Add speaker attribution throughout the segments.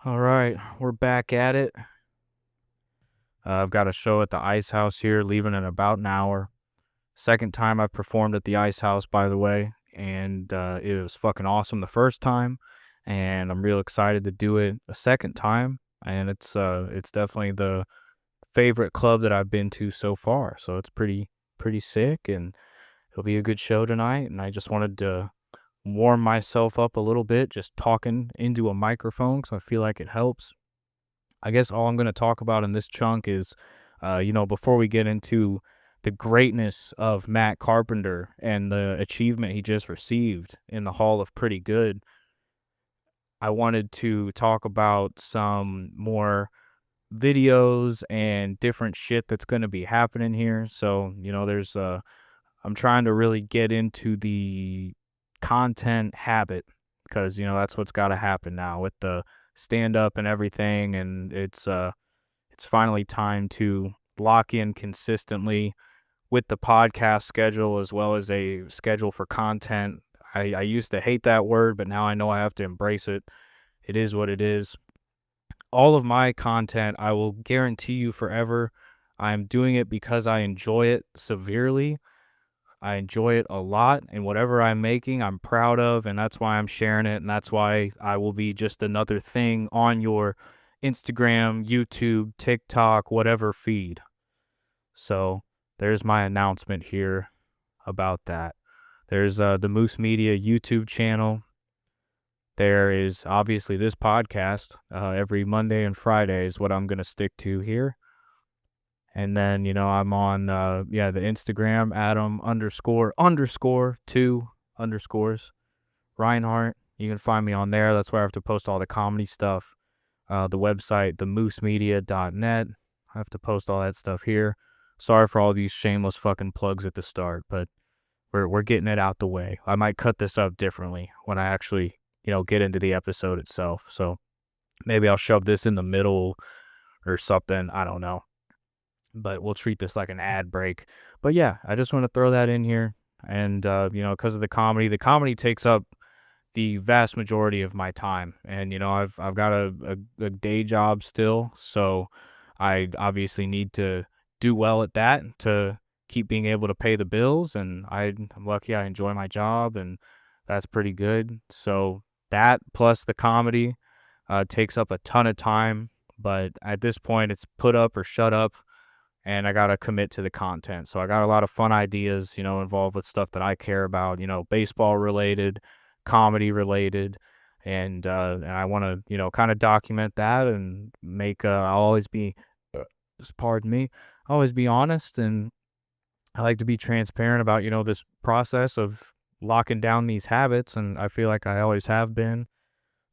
Speaker 1: All right, we're back at it. I've got a show at the Ice House here, leaving in about an hour. Second time I've performed at the Ice House, by the way, and it was fucking awesome the first time, and I'm real excited to do it a second time. And it's definitely the favorite club that I've been to so far, so it's pretty sick, and it'll be a good show tonight. And I just wanted to warm myself up a little bit, just talking into a microphone, so I feel like it helps. I guess all I'm going to talk about in this chunk is, before we get into the greatness of Matt Carpenter and the achievement he just received in the Hall of Pretty Good, I wanted to talk about some more videos and different shit that's going to be happening here. So, I'm trying to really get into the content habit because, that's what's got to happen now with the stand up and everything. And it's finally time to lock in consistently with the podcast schedule as well as a schedule for content. I used to hate that word, but now I know I have to embrace it. It is what it is. All of my content, I will guarantee you forever, I'm doing it because I enjoy it severely. I enjoy it a lot, and whatever I'm making, I'm proud of, and that's why I'm sharing it, and that's why I will be just another thing on your Instagram, YouTube, TikTok, whatever feed. So there's my announcement here about that. There's the Moose Media YouTube channel. There is obviously this podcast. Every Monday and Friday is what I'm going to stick to here. And then, I'm on, the Instagram, Adam__2_ Reinhardt. You can find me on there. That's where I have to post all the comedy stuff. The website, themoosemedia.net. I have to post all that stuff here. Sorry for all these shameless fucking plugs at the start, but we're getting it out the way. I might cut this up differently when I actually, get into the episode itself. So maybe I'll shove this in the middle or something. I don't know. But we'll treat this like an ad break. But yeah, I just want to throw that in here. And, because of the comedy takes up the vast majority of my time. And, I've got a day job still. So I obviously need to do well at that to keep being able to pay the bills. And I'm lucky I enjoy my job, and that's pretty good. So that plus the comedy takes up a ton of time. But at this point, it's put up or shut up, and I got to commit to the content. So I got a lot of fun ideas, involved with stuff that I care about, baseball related, comedy related, and I want to, kind of document that and make, I'll always be, just pardon me, always be honest, and I like to be transparent about, this process of locking down these habits, and I feel like I always have been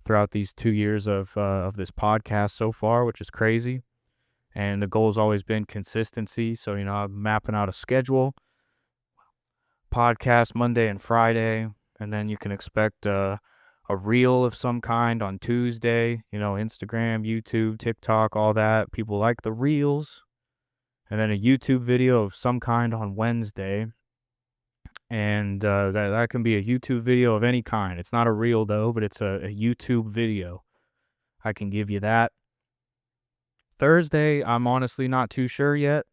Speaker 1: throughout these 2 years of this podcast so far, which is crazy. And the goal's always been consistency. So, I'm mapping out a schedule, podcast Monday and Friday, and then you can expect a reel of some kind on Tuesday, Instagram, YouTube, TikTok, all that. People like the reels. And then a YouTube video of some kind on Wednesday. And that can be a YouTube video of any kind. It's not a reel, though, but it's a YouTube video. I can give you that. Thursday, I'm honestly not too sure yet.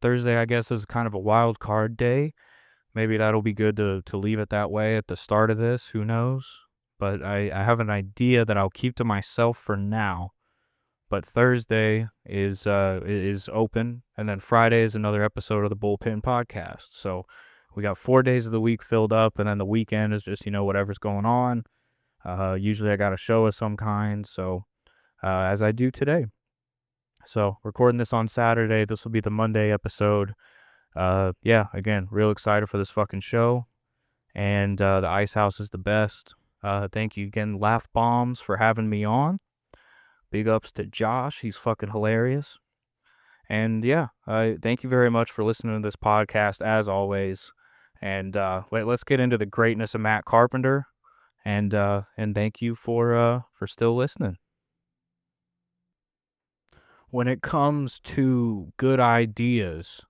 Speaker 1: Thursday, I guess, is kind of a wild card day. Maybe that'll be good to leave it that way at the start of this. Who knows? But I have an idea that I'll keep to myself for now. But Thursday is open, and then Friday is another episode of the Bullpen Podcast. So we got 4 days of the week filled up, and then the weekend is just, whatever's going on. Usually I got a show of some kind, so as I do today. So recording this on Saturday, this will be the Monday episode. Again, real excited for this fucking show. And the Ice House is the best. Thank you again, Laugh Bombs, for having me on. Big ups to Josh. He's fucking hilarious. And yeah, thank you very much for listening to this podcast, as always. And let's get into the greatness of Matt Carpenter. And thank you for still listening. When it comes to good ideas,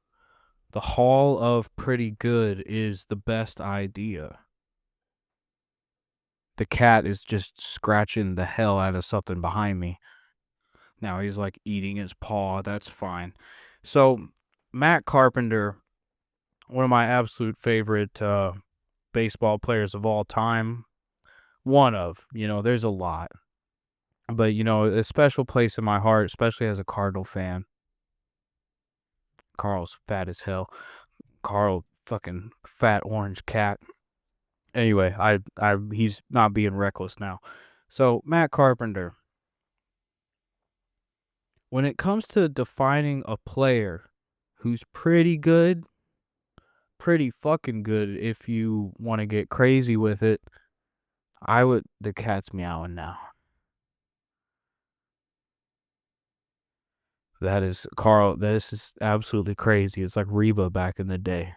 Speaker 1: the Hall of Pretty Good is the best idea. The cat is just scratching the hell out of something behind me. Now he's like eating his paw. That's fine. So, Matt Carpenter, one of my absolute favorite baseball players of all time. One of, there's a lot. But, a special place in my heart, especially as a Cardinal fan. Carl's fat as hell. Carl, fucking fat orange cat. Anyway, he's not being reckless now. So, Matt Carpenter, when it comes to defining a player who's pretty good, pretty fucking good if you want to get crazy with it, the cat's meowing now. That is, Carl, this is absolutely crazy. It's like Reba back in the day.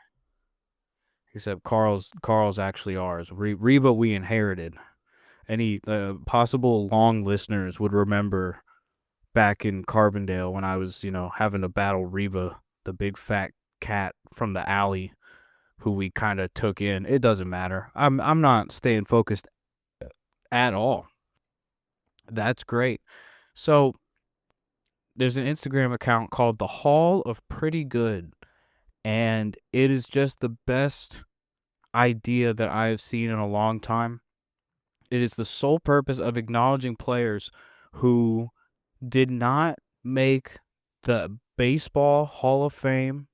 Speaker 1: Except Carl's actually ours. Reba we inherited. Any possible long listeners would remember back in Carbondale when I was, having to battle Reba, the big fat cat from the alley who we kind of took in. It doesn't matter. I'm not staying focused at all. That's great. So there's an Instagram account called The Hall of Pretty Good, and it is just the best idea that I have seen in a long time. It is the sole purpose of acknowledging players who did not make the Baseball Hall of Fame.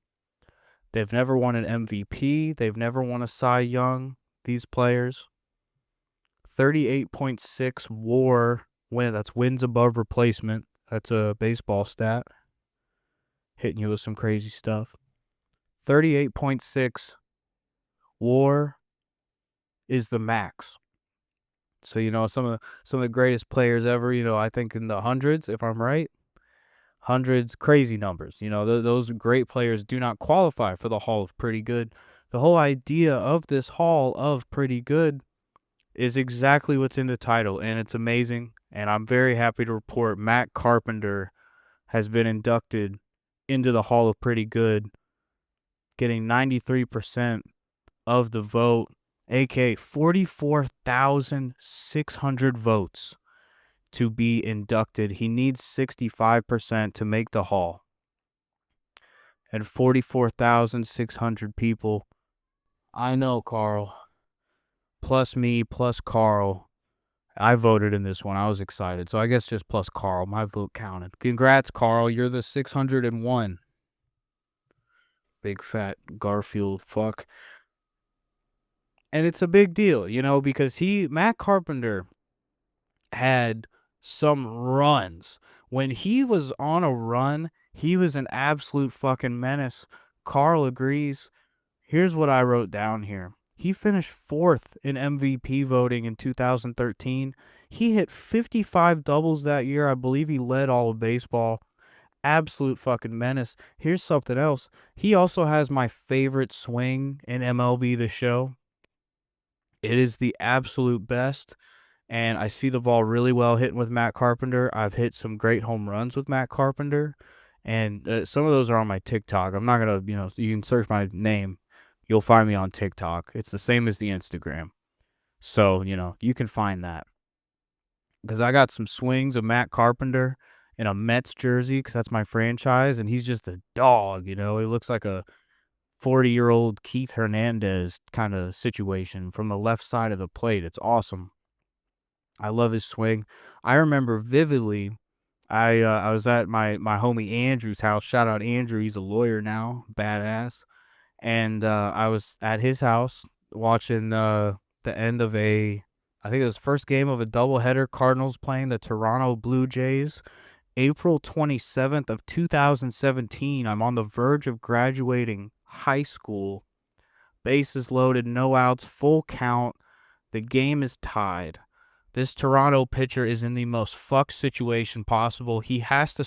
Speaker 1: They've never won an MVP. They've never won a Cy Young, these players. 38.6 WAR win. That's wins above replacement. That's a baseball stat. Hitting you with some crazy stuff. 38.6 WAR is the max. So, some of the greatest players ever, I think in the hundreds, if I'm right. Hundreds, crazy numbers. Those great players do not qualify for the Hall of Pretty Good. The whole idea of this Hall of Pretty Good is exactly what's in the title, and it's amazing. And I'm very happy to report Matt Carpenter has been inducted into the Hall of Pretty Good, getting 93% of the vote, aka 44,600 votes to be inducted. He needs 65% to make the Hall. And 44,600 people. I know, Carl. Plus me, plus Carl. I voted in this one. I was excited. So I guess just plus Carl. My vote counted. Congrats, Carl. You're the 601. Big fat Garfield fuck. And it's a big deal, because Matt Carpenter had some runs. When he was on a run, he was an absolute fucking menace. Carl agrees. Here's what I wrote down here. He finished 4th in MVP voting in 2013. He hit 55 doubles that year. I believe he led all of baseball. Absolute fucking menace. Here's something else. He also has my favorite swing in MLB The Show. It is the absolute best, and I see the ball really well hitting with Matt Carpenter. I've hit some great home runs with Matt Carpenter, and some of those are on my TikTok. I'm not going to, you can search my name. You'll find me on TikTok. It's the same as the Instagram. So, you can find that. Because I got some swings of Matt Carpenter in a Mets jersey, because that's my franchise, and he's just a dog, He looks like a 40-year-old Keith Hernandez kind of situation from the left side of the plate. It's awesome. I love his swing. I remember vividly, I was at my homie Andrew's house. Shout out Andrew. He's a lawyer now. Badass. And I was at his house watching the end of I think it was first game of a doubleheader. Cardinals playing the Toronto Blue Jays. April 27th of 2017. I'm on the verge of graduating high school. Bases loaded, no outs, full count. The game is tied. This Toronto pitcher is in the most fucked situation possible. He has to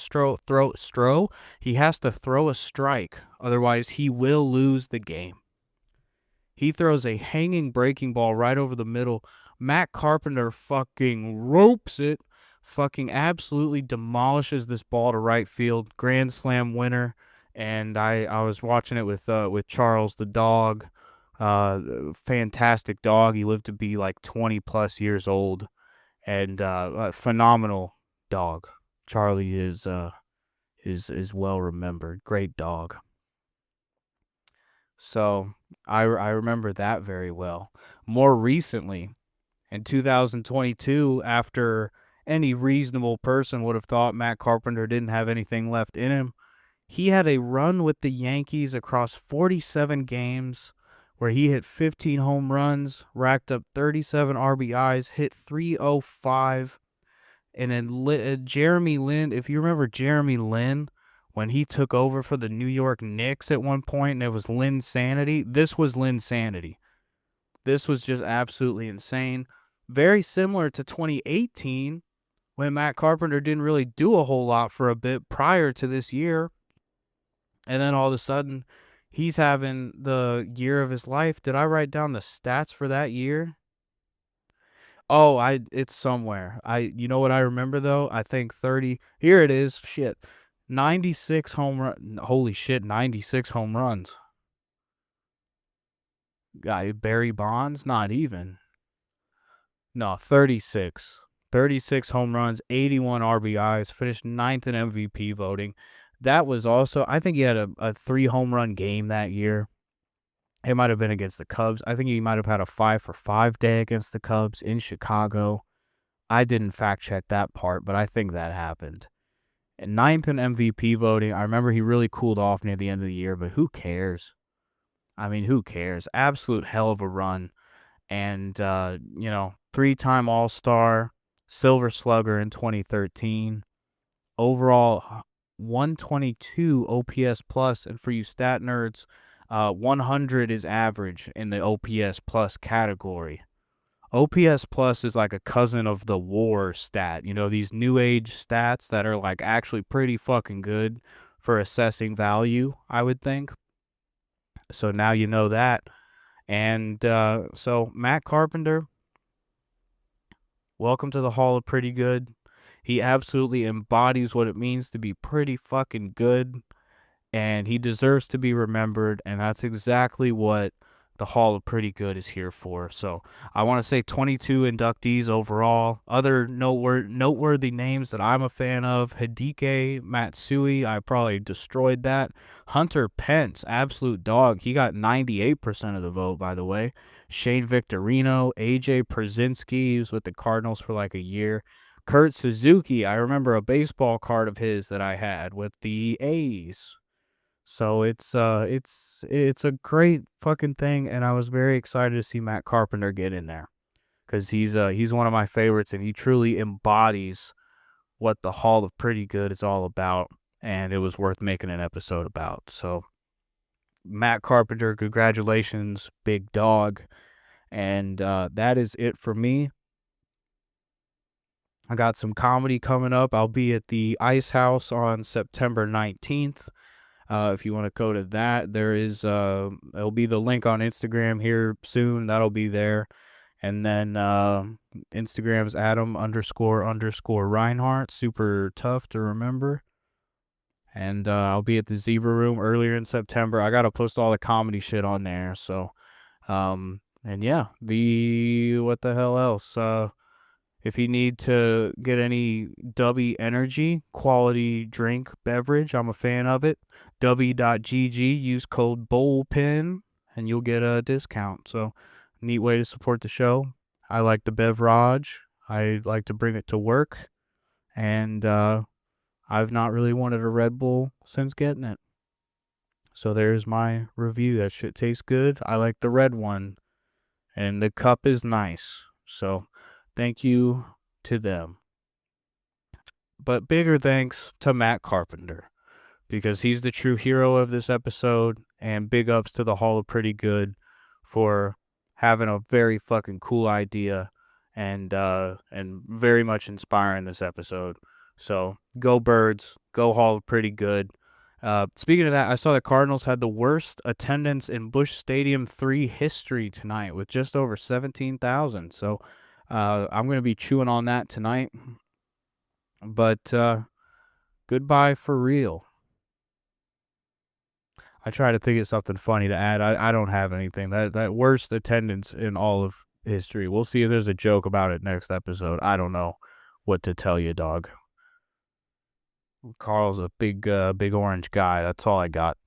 Speaker 1: He has to throw a strike, otherwise he will lose the game. He throws a hanging breaking ball right over the middle. Matt Carpenter fucking ropes it, fucking absolutely demolishes this ball to right field. Grand slam winner. And I was watching it with Charles the dog. Fantastic dog. He lived to be like 20 plus years old, and a phenomenal dog. Charlie is well remembered. Great dog. So I remember that very well. More recently, in 2022, after any reasonable person would have thought Matt Carpenter didn't have anything left in him, he had a run with the Yankees across 47 games where he hit 15 home runs, racked up 37 RBIs, hit 305. And then Jeremy Lin, if you remember Jeremy Lin, when he took over for the New York Knicks at one point, and it was Linsanity, this was Linsanity. This was just absolutely insane. Very similar to 2018, when Matt Carpenter didn't really do a whole lot for a bit prior to this year. And then all of a sudden, he's having the year of his life. Did I write down the stats for that year? Oh, it's somewhere. You know what I remember though? I think 30. Here it is. Shit. 96 home run. Holy shit, 96 home runs. Guy Barry Bonds, not even. No, 36. 36 home runs, 81 RBIs, finished ninth in MVP voting. That was also, I think he had a 3 home run game that year. It might have been against the Cubs. I think he might have had a 5-for-5 day against the Cubs in Chicago. I didn't fact check that part, but I think that happened. And ninth in MVP voting. I remember he really cooled off near the end of the year, but who cares? I mean, who cares? Absolute hell of a run. And, 3-time All-Star, Silver Slugger in 2013. Overall, 122 OPS plus. And for you stat nerds, 100 is average in the OPS plus category. OPS plus is like a cousin of the WAR stat. You know, these new age stats that are like actually pretty fucking good for assessing value, I would think. So now you know that. And so Matt Carpenter, welcome to the Hall of Pretty Good. He absolutely embodies what it means to be pretty fucking good. And he deserves to be remembered. And that's exactly what the Hall of Pretty Good is here for. So I want to say 22 inductees overall. Other noteworthy names that I'm a fan of: Hideki Matsui, I probably destroyed that. Hunter Pence, absolute dog. He got 98% of the vote, by the way. Shane Victorino, AJ Pierzynski, he was with the Cardinals for like a year. Kurt Suzuki, I remember a baseball card of his that I had with the A's. So it's a great fucking thing, and I was very excited to see Matt Carpenter get in there, because he's one of my favorites, and he truly embodies what the Hall of Pretty Good is all about, and it was worth making an episode about. So Matt Carpenter, congratulations, big dog, and that is it for me. I got some comedy coming up. I'll be at the Ice House on September 19th. If you want to go to that, there is it'll be the link on Instagram here soon. That'll be there. And then Instagram's Adam__Reinhardt. Super tough to remember. And I'll be at the Zebra Room earlier in September. I gotta post all the comedy shit on there. So, and yeah, what the hell else? If you need to get any Dubby Energy quality drink beverage, I'm a fan of it. Dubby.gg, use code Bullpen, and you'll get a discount. So, neat way to support the show. I like the beverage. I like to bring it to work. And I've not really wanted a Red Bull since getting it. So there's my review. That shit tastes good. I like the red one. And the cup is nice. So thank you to them. But bigger thanks to Matt Carpenter, because he's the true hero of this episode. And big ups to the Hall of Pretty Good for having a very fucking cool idea and very much inspiring this episode. So go Birds, go Hall of Pretty Good. Speaking of that, I saw the Cardinals had the worst attendance in Busch Stadium 3 history tonight with just over 17,000. So I'm going to be chewing on that tonight. But goodbye for real. I try to think of something funny to add. I don't have anything. That worst attendance in all of history. We'll see if there's a joke about it next episode. I don't know what to tell you, dog. Carl's a big orange guy. That's all I got.